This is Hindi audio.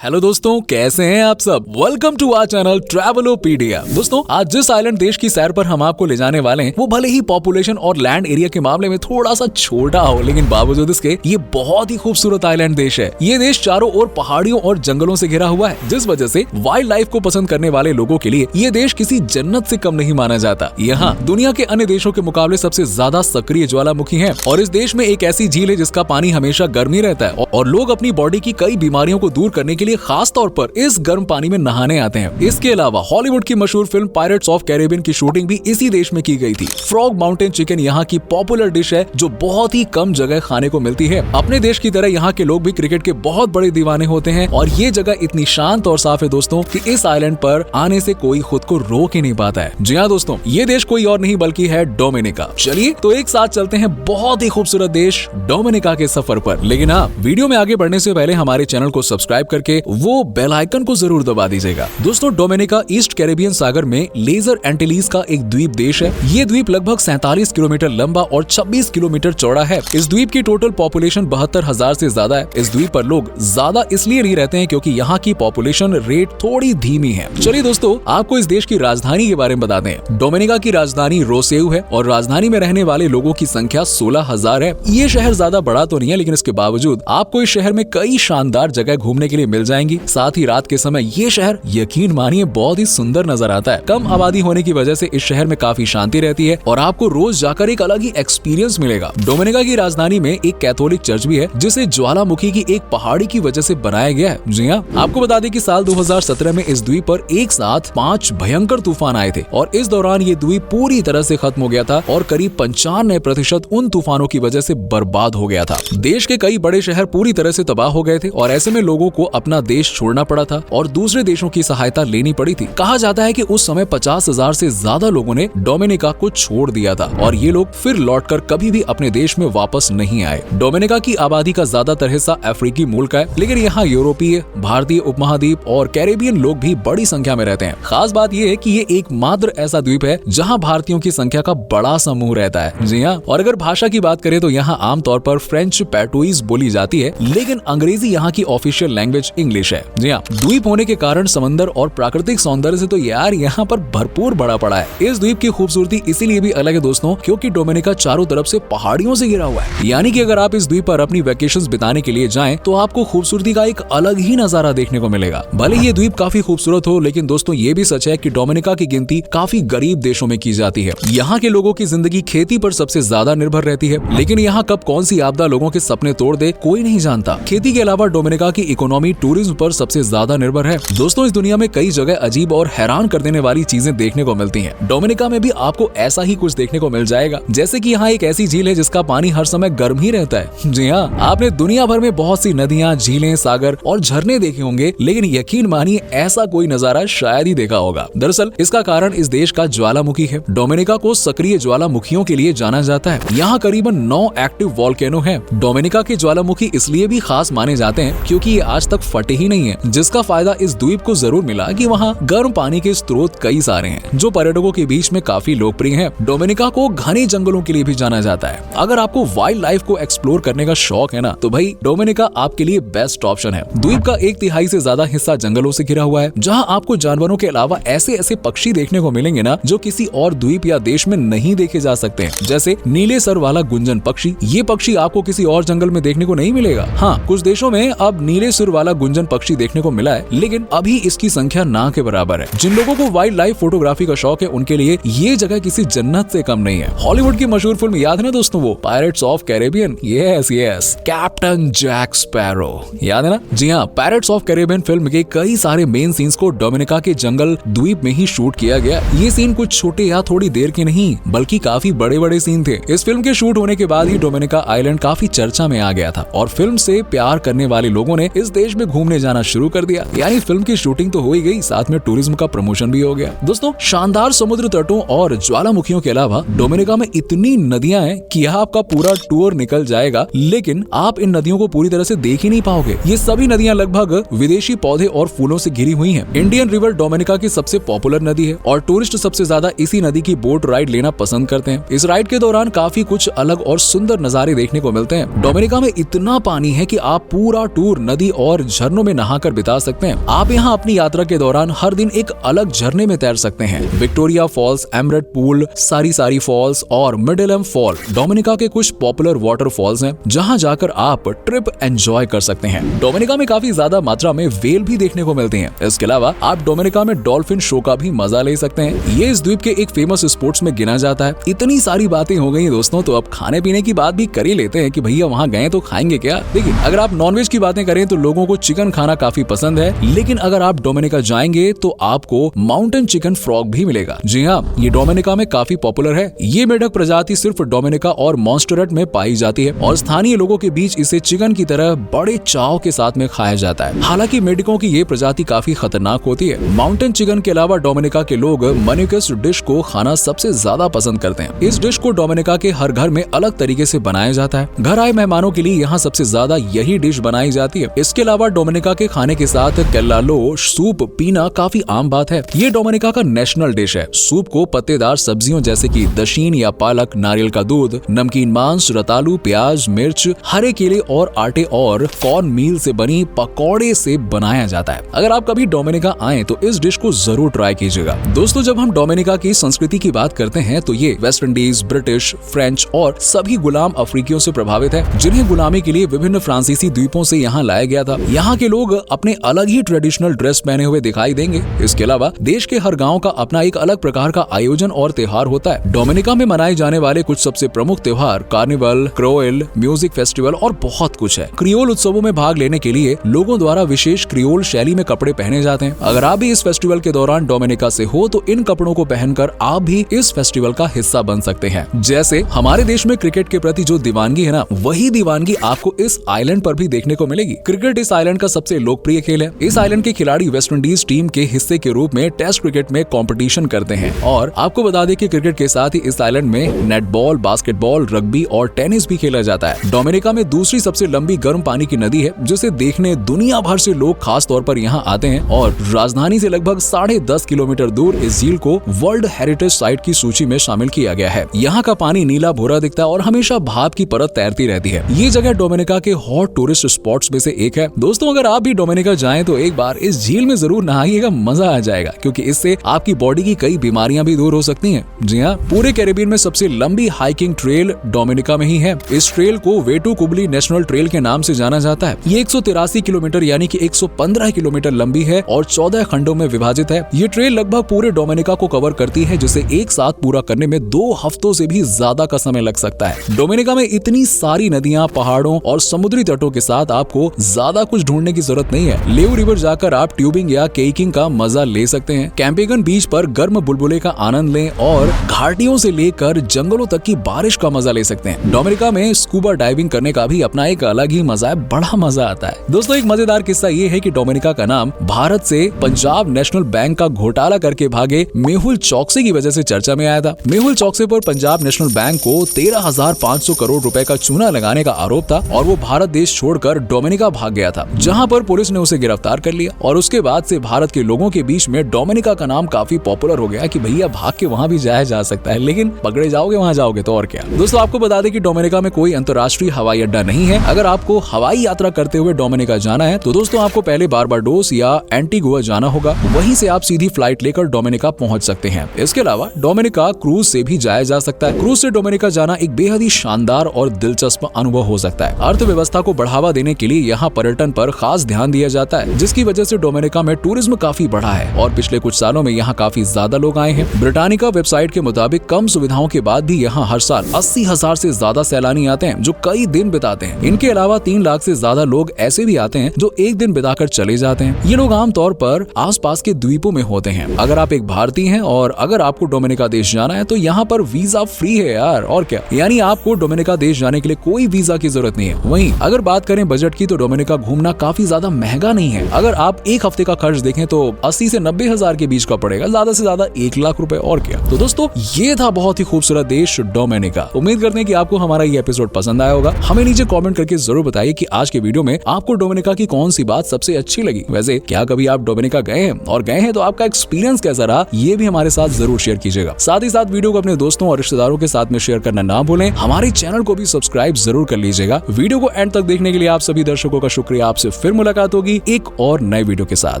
हेलो दोस्तों, कैसे हैं आप सब। Welcome to our channel Travelopedia. दोस्तों, आज जिस आइलैंड देश की सैर पर हम आपको ले जाने वाले हैं वो भले ही पॉपुलेशन और लैंड एरिया के मामले में थोड़ा सा छोटा हो, लेकिन बावजूद इसके ये बहुत ही खूबसूरत आइलैंड देश है। ये देश चारों ओर पहाड़ियों और जंगलों से घिरा हुआ है, जिस वजह से वाइल्ड लाइफ को पसंद करने वाले लोगों के लिए ये देश किसी जन्नत से कम नहीं माना जाता। यहाँ दुनिया के अन्य देशों के मुकाबले सबसे ज्यादा सक्रिय ज्वालामुखी है और इस देश में एक ऐसी झील है जिसका पानी हमेशा गर्म ही रहता है और लोग अपनी बॉडी की कई बीमारियों को दूर करने के लिए खास तौर पर इस गर्म पानी में नहाने आते हैं। इसके अलावा हॉलीवुड की मशहूर फिल्म पायरेट्स ऑफ कैरेबियन की शूटिंग भी इसी देश में की गई थी। फ्रॉग माउंटेन चिकन यहाँ की पॉपुलर डिश है जो बहुत ही कम जगह खाने को मिलती है। अपने देश की तरह यहाँ के लोग भी क्रिकेट के बहुत बड़े दीवाने होते हैं और ये जगह इतनी शांत और साफ है दोस्तों कि इस आइलैंड पर आने से कोई खुद को रोक ही नहीं पाता है। जी हाँ दोस्तों, ये देश कोई और नहीं बल्कि है डोमिनिका। चलिए तो एक साथ चलते हैं बहुत ही खूबसूरत देश डोमिनिका के सफर पर। लेकिन हाँ, वीडियो में आगे बढ़ने से पहले हमारे चैनल को सब्सक्राइब करके वो बेल आइकन को जरूर दबा दीजिएगा। दोस्तों, डोमिनिका ईस्ट कैरेबियन सागर में लेजर एंटिलीज का एक द्वीप देश है। ये द्वीप लगभग 47 किलोमीटर लंबा और 26 किलोमीटर चौड़ा है। इस द्वीप की टोटल पॉपुलेशन 72,000 से ज्यादा है। इस द्वीप पर लोग ज्यादा इसलिए नहीं रहते हैं क्योंकि यहाँ की पॉपुलेशन रेट थोड़ी धीमी है। चलिए दोस्तों, आपको इस देश की राजधानी के बारे में बता दें। डोमिनिका की राजधानी रोसेउ है और राजधानी में रहने वाले लोगों की संख्या 16,000 है। ये शहर ज्यादा बड़ा तो नहीं है, लेकिन इसके बावजूद आपको इस शहर में कई शानदार जगह घूमने के लिए मिल जाएंगी। साथ ही रात के समय ये शहर यकीन मानिए बहुत ही सुंदर नजर आता है। कम आबादी होने की वजह से इस शहर में काफी शांति रहती है और आपको रोज जाकर एक अलग ही एक्सपीरियंस मिलेगा। डोमिनिका की राजधानी में एक कैथोलिक चर्च भी है जिसे ज्वालामुखी की एक पहाड़ी की वजह से बनाया गया है। जी हाँ, आपको बता दें कि साल 2017 में इस द्वीप पर एक साथ 5 भयंकर तूफान आए थे और इस दौरान ये द्वीप पूरी तरह से खत्म हो गया था और करीब 95% उन तूफानों की वजह से बर्बाद हो गया था। देश के कई बड़े शहर पूरी तरह से तबाह हो गए थे और ऐसे में लोगों को अपना देश छोड़ना पड़ा था और दूसरे देशों की सहायता लेनी पड़ी थी। कहा जाता है कि उस समय 50,000 से ज्यादा लोगों ने डोमिनिका को छोड़ दिया था और ये लोग फिर लौटकर कभी भी अपने देश में वापस नहीं आए। डोमिनिका की आबादी का ज्यादातर हिस्सा अफ्रीकी मूल का है, लेकिन यहाँ यूरोपीय, भारतीय उपमहाद्वीप और कैरेबियन लोग भी बड़ी संख्या में रहते हैं। खास बात यह है कि ये एकमात्र ऐसा द्वीप है जहाँ भारतीयों की संख्या का बड़ा समूह रहता है। जी हाँ, और अगर भाषा की बात करें तो यहाँ आमतौर पर फ्रेंच पैटोइज बोली जाती है, लेकिन अंग्रेजी यहाँ की ऑफिशियल लैंग्वेज इंग्लिश है। जी हाँ, द्वीप होने के कारण समंदर और प्राकृतिक सौंदर्य से तो यार यहाँ पर भरपूर भरा पड़ा है। इस द्वीप की खूबसूरती इसीलिए भी अलग है दोस्तों क्योंकि डोमिनिका चारों तरफ से पहाड़ियों से घिरा हुआ है। यानी कि अगर आप इस द्वीप पर अपनी वैकेशंस बिताने के लिए जाएं तो आपको खूबसूरती का एक अलग ही नजारा देखने को मिलेगा। भले ये द्वीप काफी खूबसूरत हो, लेकिन दोस्तों ये भी सच है कि डोमिनिका की गिनती काफी गरीब देशों में की जाती है। यहाँ के लोगों की जिंदगी खेती पर सबसे ज्यादा निर्भर रहती है, लेकिन यहाँ कब कौन सी आपदा लोगों के सपने तोड़ दे कोई नहीं जानता। खेती के अलावा डोमिनिका की इकोनॉमी टूरिज्म पर सबसे ज्यादा निर्भर है। दोस्तों, इस दुनिया में कई जगह अजीब और हैरान कर देने वाली चीजें देखने को मिलती हैं। डोमिनिका में भी आपको ऐसा ही कुछ देखने को मिल जाएगा, जैसे कि यहाँ एक ऐसी झील है जिसका पानी हर समय गर्म ही रहता है। जी हाँ, आपने दुनिया भर में बहुत सी नदियाँ, झीलें, सागर और झरने देखे होंगे, लेकिन यकीन मानिए ऐसा कोई नजारा शायद ही देखा होगा। दरअसल इसका कारण इस देश का ज्वालामुखी है। डोमिनिका को सक्रिय ज्वालामुखियों के लिए जाना जाता है। यहाँ करीबन 9 एक्टिव वॉल्केनो है। डोमिनिका के ज्वालामुखी इसलिए भी खास माने जाते हैं क्योंकि ये आज तक फटे ही नहीं है, जिसका फायदा इस द्वीप को जरूर मिला कि वहाँ गर्म पानी के स्रोत कई सारे हैं जो पर्यटकों के बीच में काफी लोकप्रिय हैं। डोमिनिका को घने जंगलों के लिए भी जाना जाता है। अगर आपको वाइल्ड लाइफ को एक्सप्लोर करने का शौक है ना, तो भाई डोमिनिका आपके लिए बेस्ट ऑप्शन है। द्वीप का 1/3 से ज्यादा हिस्सा जंगलों से घिरा हुआ है, जहाँ आपको जानवरों के अलावा ऐसे ऐसे पक्षी देखने को मिलेंगे ना जो किसी और द्वीप या देश में नहीं देखे जा सकते हैं, जैसे नीले सर वाला गुंजन पक्षी। ये पक्षी आपको किसी और जंगल में देखने को नहीं मिलेगा। हाँ, कुछ देशों में अब नीले सुर वाला गुंजन पक्षी देखने को मिला है, लेकिन अभी इसकी संख्या ना के बराबर है। जिन लोगों को वाइल्ड लाइफ फोटोग्राफी का शौक है उनके लिए ये जगह किसी जन्नत से कम नहीं है। हॉलीवुड की मशहूर फिल्म याद है ना दोस्तों, वो pirates of Caribbean. Yes yes, captain Jack Sparrow, याद है ना। जी हाँ, पायरेट्स ऑफ कैरेबियन फिल्म के कई सारे मेन सीन्स को डोमिनिका के जंगल द्वीप में ही शूट किया गया। ये सीन कुछ छोटे या थोड़ी देर के नहीं बल्कि काफी बड़े बड़े सीन थे। इस फिल्म के शूट होने के बाद ही डोमिनिका आइलैंड काफी चर्चा में आ गया था और फिल्म से प्यार करने वाले लोगों ने इस देश में घूमने जाना शुरू कर दिया। यानी फिल्म की शूटिंग तो हो ही गई, साथ में टूरिज्म का प्रमोशन भी हो गया। दोस्तों, शानदार समुद्र तटों और ज्वालामुखियों के अलावा डोमिनिका में इतनी नदियां हैं कि यहाँ आपका पूरा टूर निकल जाएगा, लेकिन आप इन नदियों को पूरी तरह से देख ही नहीं पाओगे। ये सभी नदियां लगभग विदेशी पौधे और फूलों से घिरी हुई हैं। इंडियन रिवर डोमिनिका की सबसे पॉपुलर नदी है और टूरिस्ट सबसे ज्यादा इसी नदी की बोट राइड लेना पसंद करते हैं। इस राइड के दौरान काफी कुछ अलग और सुंदर नजारे देखने को मिलते हैं। डोमिनिका में इतना पानी है कि आप पूरा टूर नदी और झरने झरनों में नहाकर बिता सकते हैं। आप यहाँ अपनी यात्रा के दौरान हर दिन एक अलग झरने में तैर सकते हैं। विक्टोरिया फॉल्स, एमरेट पूल, सारी फॉल्स और मिडेलम फॉल डोमिनिका के कुछ पॉपुलर वाटर फॉल्स हैं, जहां जाकर आप ट्रिप एंजॉय कर सकते हैं। डोमिनिका में काफी ज्यादा मात्रा में व्हेल भी देखने को मिलती हैं। इसके अलावा आप डोमिनिका में डॉल्फिन शो का भी मजा ले सकते हैं। ये इस द्वीप के एक फेमस स्पोर्ट्स में गिना जाता है। इतनी सारी बातें हो गई दोस्तों, तो अब खाने पीने की बात भी कर ही लेते हैं कि भैया वहाँ गए तो खाएंगे क्या। देखिए, अगर आप नॉनवेज की बातें करें तो लोगों को चिकन खाना काफी पसंद है, लेकिन अगर आप डोमिनिका जाएंगे तो आपको माउंटेन चिकन फ्रॉग भी मिलेगा। जी हाँ, ये डोमिनिका में काफी पॉपुलर है। ये मेढक प्रजाति सिर्फ डोमिनिका और मॉन्स्टरेट में पाई जाती है और स्थानीय लोगों के बीच इसे चिकन की तरह बड़े चाव के साथ में खाया जाता है। हालांकि मेढकों की ये प्रजाति काफी खतरनाक होती है। माउंटेन चिकन के अलावा डोमिनिका के लोग मनिकस डिश को खाना सबसे ज्यादा पसंद करते हैं। इस डिश को डोमिनिका के हर घर में अलग तरीके से बनाया जाता है। घर आए मेहमानों के लिए यहाँ सबसे ज्यादा यही डिश बनाई जाती है। इसके अलावा डोमिनिका के खाने के साथ केल्लालो सूप पीना काफी आम बात है। ये डोमिनिका का नेशनल डिश है। सूप को पत्तेदार सब्जियों जैसे कि दशीन या पालक, नारियल का दूध, नमकीन मांस, रतालू, प्याज, मिर्च, हरे केले और आटे और कॉर्न मील से बनी पकौड़े से बनाया जाता है। अगर आप कभी डोमिनिका आए तो इस डिश को जरूर ट्राई कीजिएगा। दोस्तों, जब हम डोमिनिका की संस्कृति की बात करते हैं तो ये वेस्ट इंडीज, ब्रिटिश, फ्रेंच और सभी गुलाम अफ्रीकियों से प्रभावित है, जिन्हें गुलामी के लिए विभिन्न फ्रांसीसी द्वीपों से यहाँ लाया गया था। यहाँ के लोग अपने अलग ही ट्रेडिशनल ड्रेस पहने हुए दिखाई देंगे। इसके अलावा देश के हर गांव का अपना एक अलग प्रकार का आयोजन और त्योहार होता है। डोमिनिका में मनाए जाने वाले कुछ सबसे प्रमुख त्योहार कार्निवल, क्रोएल, म्यूजिक फेस्टिवल और बहुत कुछ है। क्रियोल उत्सवों में भाग लेने के लिए लोगों द्वारा विशेष क्रियोल शैली में कपड़े पहने जाते हैं। अगर आप भी इस फेस्टिवल के दौरान डोमिनिका से हो तो इन कपड़ों को पहनकर आप भी इस फेस्टिवल का हिस्सा बन सकते हैं। जैसे हमारे देश में क्रिकेट के प्रति जो दीवानगी है ना, वही दीवानगी आपको इस आइलैंड पर भी देखने को मिलेगी। क्रिकेट इस आइलैंड का सबसे लोकप्रिय खेल है। इस आइलैंड के खिलाड़ी वेस्ट इंडीज टीम के हिस्से के रूप में टेस्ट क्रिकेट में कंपटीशन करते हैं। और आपको बता दें कि क्रिकेट के साथ ही इस आइलैंड में नेटबॉल, बास्केटबॉल, रग्बी और टेनिस भी खेला जाता है। डोमिनिका में दूसरी सबसे लंबी गर्म पानी की नदी है, जिसे देखने दुनिया भर से लोग खास तौर पर यहाँ आते हैं और राजधानी से लगभग 10.5 किलोमीटर दूर इस झील को वर्ल्ड हेरिटेज साइट की सूची में शामिल किया गया है। यहाँ का पानी नीला भूरा दिखता है और हमेशा भाप की परत तैरती रहती है। ये जगह डोमिनिका के हॉट टूरिस्ट स्पॉट्स में से एक है। दोस्तों, अगर आप भी डोमिनिका जाएं तो एक बार इस झील में जरूर नहाइएगा, मजा आ जाएगा, क्योंकि इससे आपकी बॉडी की कई बीमारियां भी दूर हो सकती हैं। जी हाँ, पूरे कैरेबियन में सबसे लंबी हाइकिंग ट्रेल डोमिनिका में ही है। इस ट्रेल को वेटू कुबली नेशनल ट्रेल के नाम से जाना जाता है। ये 183 किलोमीटर यानी कि 115 किलोमीटर लंबी है और 14 खंडों में विभाजित है। ये ट्रेल लगभग पूरे डोमिनिका को कवर करती है, जिसे एक साथ पूरा करने में 2 हफ्तों से भी ज्यादा का समय लग सकता है। डोमिनिका में इतनी सारी नदियां, पहाड़ों और समुद्री तटों के साथ आपको ज्यादा कुछ ढूंढने की जरूरत नहीं है। लेव रिवर जाकर आप ट्यूबिंग या केकिंग का मजा ले सकते हैं। कैंपेगन बीच पर गर्म बुलबुले का आनंद लें और घाटियों से लेकर जंगलों तक की बारिश का मजा ले सकते हैं। डोमिनिका में स्कूबा डाइविंग करने का भी अपना एक अलग ही मजा है, बड़ा मजा आता है। दोस्तों, एक मजेदार किस्सा ये है कि डोमिनिका का नाम भारत से पंजाब नेशनल बैंक का घोटाला करके भागे मेहुल चौकसी की वजह से चर्चा में आया था। मेहुल चौकसी पर पंजाब नेशनल बैंक को 13,500 करोड़ रुपए का चूना लगाने का आरोप था और वो भारत देश छोड़कर डोमिनिका भाग गया था, जहां पर पुलिस ने उसे गिरफ्तार कर लिया। और उसके बाद से भारत के लोगों के बीच में डोमिनिका का नाम काफी पॉपुलर हो गया कि भैया भाग के वहां भी जाया जा सकता है, लेकिन पकड़े जाओगे वहां जाओगे तो और क्या। दोस्तों, आपको बता दें कि डोमिनिका में कोई अंतर्राष्ट्रीय हवाई अड्डा नहीं है। अगर आपको हवाई यात्रा करते हुए डोमिनिका जाना है तो दोस्तों आपको पहले बारबाडोस या एंटीगुआ जाना होगा। वहीं से आप सीधी फ्लाइट लेकर डोमिनिका पहुंच सकते हैं। इसके अलावा डोमिनिका क्रूज से भी जाया जा सकता है। क्रूज से डोमिनिका जाना एक बेहद ही शानदार और दिलचस्प अनुभव हो सकता है। अर्थव्यवस्था को बढ़ावा देने के लिए यहाँ पर्यटन पर खास ध्यान दिया जाता है, जिसकी वजह से डोमिनिका में टूरिज्म काफी बढ़ा है और पिछले कुछ सालों में यहाँ काफी ज्यादा लोग आए हैं। ब्रिटानिका वेबसाइट के मुताबिक कम सुविधाओं के बाद भी यहाँ हर साल 80,000 से ज्यादा सैलानी आते हैं, जो कई दिन बिताते हैं। इनके अलावा 3 लाख से ज्यादा लोग ऐसे भी आते हैं जो एक दिन बिताकर चले जाते हैं। ये लोग आमतौर पर आसपास के द्वीपों में होते हैं। अगर आप एक भारतीय हैं और अगर आपको डोमिनिका देश जाना है तो यहाँ पर वीजा फ्री है यार, और क्या, यानी आपको डोमिनिका देश जाने के लिए कोई वीजा की जरूरत नहीं है। वहीं अगर बात करें बजट की तो डोमिनिका घूमना काफी ज्यादा महंगा नहीं है। अगर आप एक हफ्ते का खर्च देखें तो 80 से 90 हजार के बीच का पड़ेगा, ज्यादा से ज्यादा 1 लाख रुपए, और क्या। तो दोस्तों, ये था बहुत ही खूबसूरत देश डोमिनिका। उम्मीद करते हैं कि आपको हमारा ये एपिसोड पसंद आया होगा। हमें नीचे कमेंट करके जरूर बताइए कि आज के वीडियो में आपको डोमिनिका की कौन सी बात सबसे अच्छी लगी। वैसे क्या कभी आप डोमिनिका गए हैं, और गए हैं तो आपका एक्सपीरियंस कैसा रहा, ये भी हमारे साथ जरूर शेयर कीजिएगा। साथ ही साथ वीडियो को अपने दोस्तों और रिश्तेदारों के साथ में शेयर करना ना भूलें। हमारे चैनल को भी सब्सक्राइब जरूर कर लीजिएगा। वीडियो को एंड तक देखने के लिए आप सभी दर्शकों का शुक्रिया। आपसे फिर मुलाकात होगी एक और नए वीडियो के साथ।